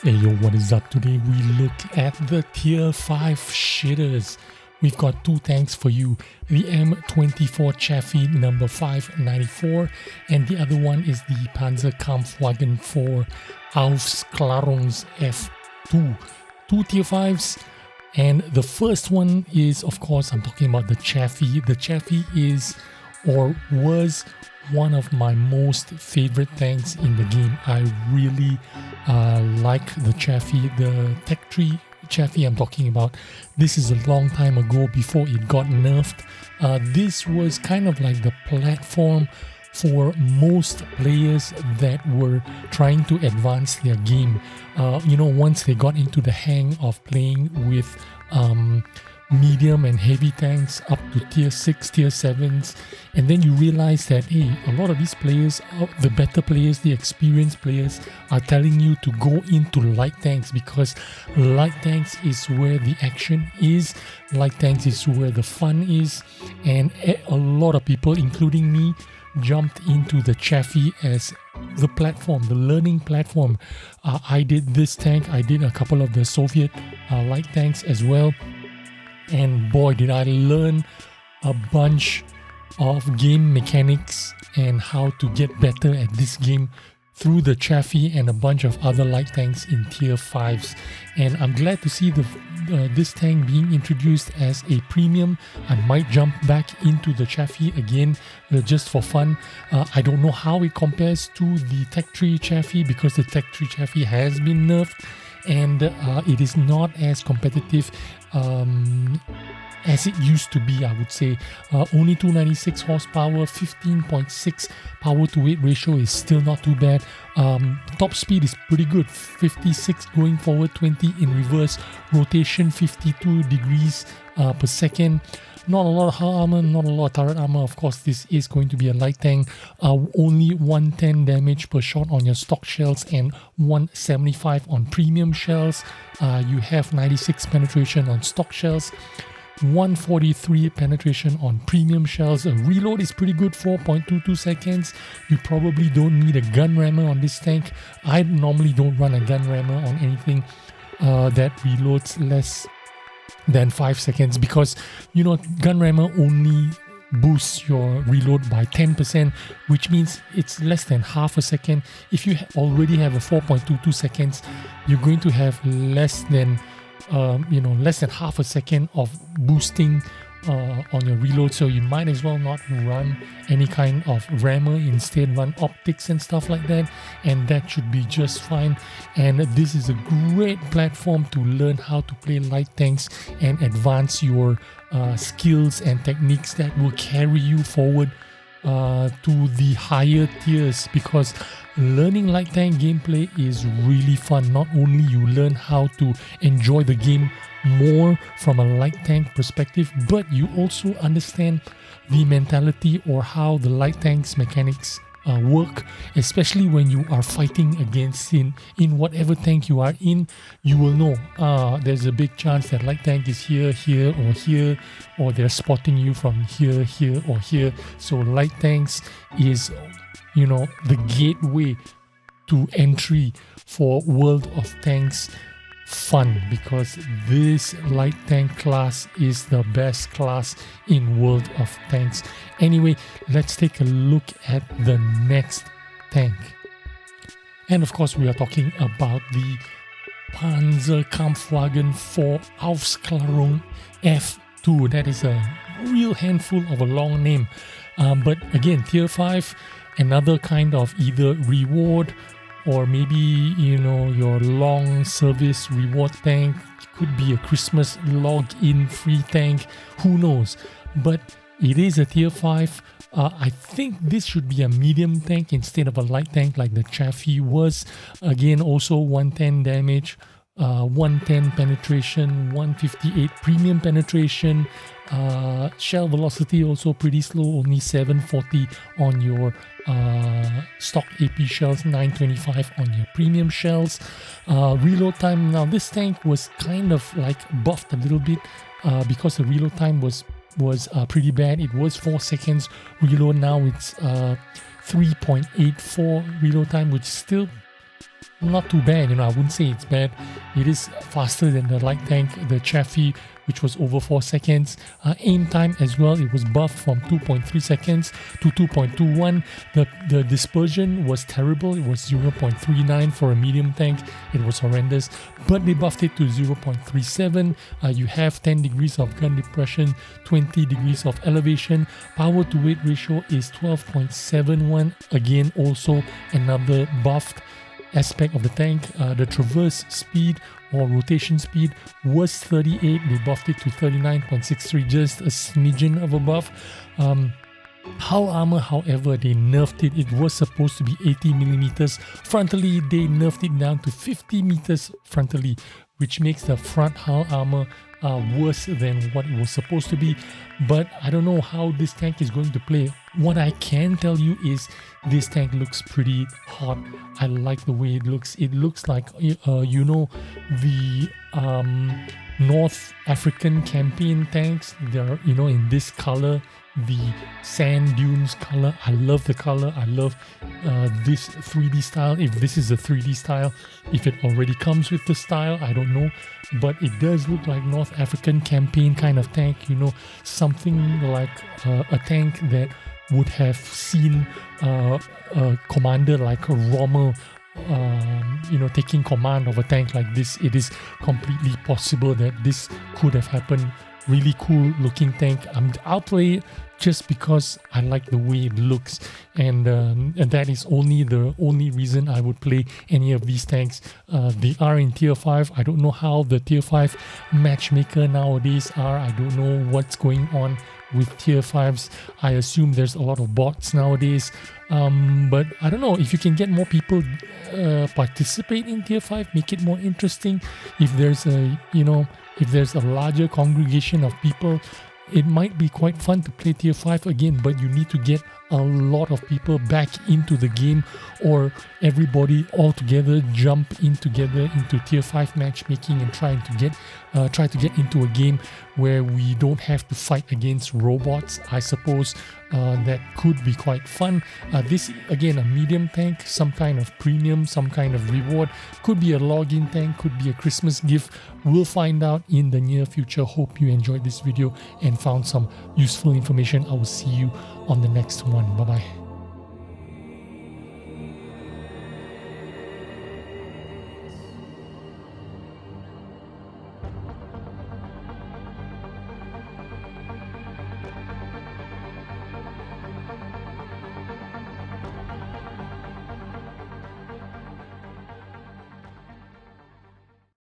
Hey yo, what is up? Today we look at the tier 5 shitters. We've got two tanks for you, the M24 Chaffee No. 594 and the other one is the Panzerkampfwagen 4 Ausf F2. Two tier 5s, and the first one is, of course, I'm talking about the Chaffee. The Chaffee is or was one of my most favorite tanks in the game. I really like the Chaffee, the Tech Tree Chaffee I'm talking about. This is a long time ago before it got nerfed. This was kind of like the platform for most players that were trying to advance their game. Once they got into the hang of playing with medium and heavy tanks up to tier 6, tier 7s, and then you realize that, hey, a lot of these players, the better players, the experienced players, are telling you to go into light tanks because light tanks is where the action is, light tanks is where the fun is, and a lot of people, including me, jumped into the Chaffee as the platform, the learning platform. I did this tank, I did a couple of the Soviet light tanks as well. And boy, did I learn a bunch of game mechanics and how to get better at this game through the Chaffee and a bunch of other light tanks in tier 5s. And I'm glad to see this tank being introduced as a premium. I might jump back into the Chaffee again just for fun. I don't know how it compares to the Tech Tree Chaffee because the Tech Tree Chaffee has been nerfed and it is not as competitive as it used to be, I would say. Only 296 horsepower, 15.6 power to weight ratio is still not too bad. Top speed is pretty good, 56 going forward, 20 in reverse, rotation 52 degrees per second. Not a lot of hull armor, not a lot of turret armor. Of course, this is going to be a light tank. Only 110 damage per shot on your stock shells and 175 on premium shells. You have 96 penetration on stock shells, 143 penetration on premium shells. Reload is pretty good, 4.22 seconds. You probably don't need a gun rammer on this tank. I normally don't run a gun rammer on anything that reloads less than 5 seconds because gun rammer only boosts your reload by 10%, which means it's less than half a second. If you already have a 4.22 seconds, you're going to have less than half a second of boosting on your reload, so you might as well not run any kind of rammer, instead run optics and stuff like that, and that should be just fine. And this is a great platform to learn how to play light tanks and advance your skills and techniques that will carry you forward to the higher tiers, because learning light tank gameplay is really fun. Not only you learn how to enjoy the game more from a light tank perspective, but you also understand the mentality or how the light tank's mechanics work, especially when you are fighting against in whatever tank you are in. You will know there's a big chance that light tank is here, or they're spotting you from here, or here. So light tanks is the gateway to entry for World of Tanks fun, because this light tank class is the best class in World of Tanks. Anyway, let's take a look at the next tank. And of course, we are talking about the Panzerkampfwagen 4 Ausf F2. That is a real handful of a long name. But again, tier 5, another kind of either reward or maybe your long service reward tank. Could be a Christmas login free tank, who knows. But it is a tier 5. I think this should be a medium tank instead of a light tank like the Chaffee was. Again, also 110 damage, 110 penetration, 158 premium penetration. Shell velocity also pretty slow, only 740 on your stock AP shells, 925 on your premium shells. Reload time, now this tank was kind of like buffed a little bit because the reload time was pretty bad. It was 4 seconds reload, now it's 3.84 reload time, which is still not too bad, I wouldn't say it's bad. It is faster than the light tank, the Chaffee, which was over 4 seconds. Aim time as well, it was buffed from 2.3 seconds to 2.21. The dispersion was terrible. It was 0.39 for a medium tank. It was horrendous, but they buffed it to 0.37. You have 10 degrees of gun depression, 20 degrees of elevation. Power to weight ratio is 12.71. Again, also another buffed aspect of the tank. The traverse speed or rotation speed was 38. They buffed it to 39.63, just a smidgen of a buff. Hull armor, however, they nerfed it. It was supposed to be 80 millimeters frontally. They nerfed it down to 50 meters frontally, which makes the front hull armor worse than what it was supposed to be. But I don't know how this tank is going to play. What I can tell you is this tank looks pretty hot. I like the way it looks. It looks like the North African campaign tanks. They're in this color, the sand dunes color. I love the color. I love this 3D style. If this is a 3D style, if it already comes with the style, I don't know, but it does look like North African campaign kind of tank, something like a tank that would have seen a commander like Rommel taking command of a tank like this. It is completely possible that this could have happened. Really cool looking tank. I'll play it just because I like the way it looks, and that is the only reason I would play any of these tanks. They are in tier 5. I don't know how the tier 5 matchmaker nowadays are. I don't know what's going on with tier 5s. I assume there's a lot of bots nowadays, but I don't know if you can get more people participate in tier 5, make it more interesting. If there's a larger congregation of people, it might be quite fun to play tier 5 again, but you need to get a lot of people back into the game, or everybody all together jump in together into tier 5 matchmaking and try to get into a game where we don't have to fight against robots. I suppose that could be quite fun. This, again, a medium tank, some kind of premium, some kind of reward. Could be a login tank, could be a Christmas gift. We'll find out in the near future. Hope you enjoyed this video and found some useful information. I will see you on the next one. Bye bye.